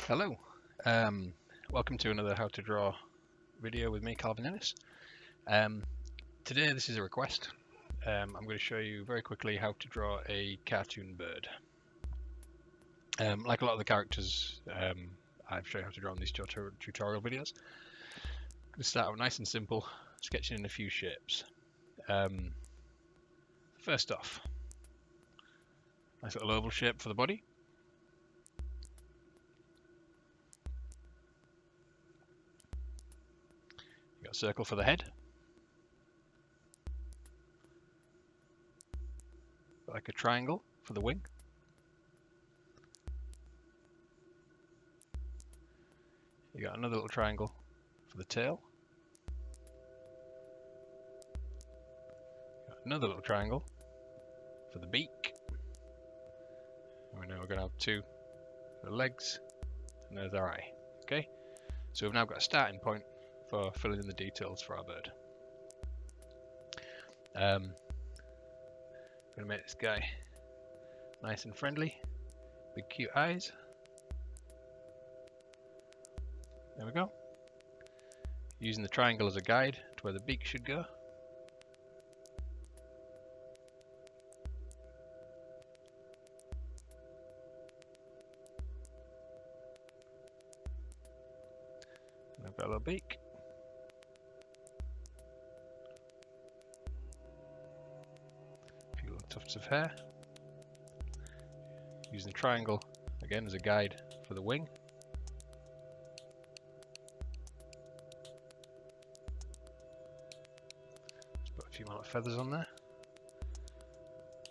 Hello, welcome to another How to Draw video with me, Calvin Ennis. Today this is a request. I'm going to show you very quickly how to draw a cartoon bird. Like a lot of the characters I've shown you how to draw in these tutorial videos. I'm going to start out nice and simple, sketching in a few shapes. First off, nice little oval shape for the body. Got a circle for the head. Like a triangle for the wing. You got another little triangle for the tail. Got another little triangle for the beak. And we know we're going to have two for the legs, and there's our eye. Okay, so we've now got a starting point for filling in the details for our bird. I'm going to make this guy nice and friendly, big cute eyes. There we go. Using the triangle as a guide to where the beak should go. And I've got a little beak. Tufts of hair. Using the triangle again as a guide for the wing. Just put a few more feathers on there.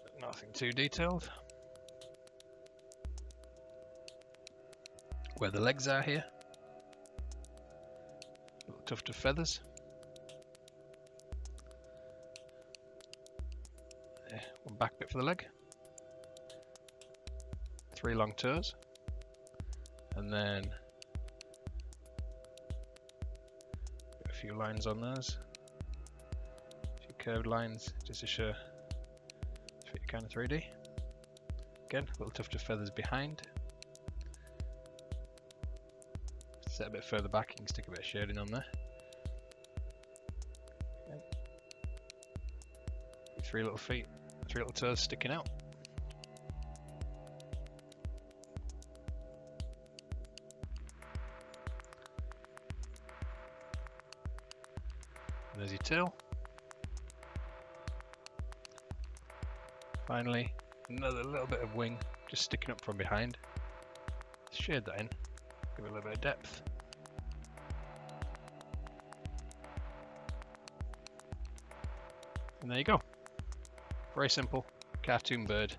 But nothing too detailed. Where the legs are here. A little tuft of feathers. One back bit for the leg, 3 long toes, and then a few lines on those, a few curved lines just to show fit kind of 3D. Again, a little tuft of feathers behind. Set a bit further back, you can stick a bit of shading on there. Again. 3 little feet. 3 little toes sticking out. And there's your tail. Finally, another little bit of wing just sticking up from behind. Shade that in, give it a little bit of depth. And there you go. Very simple cartoon bird,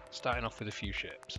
starting off with a few shapes.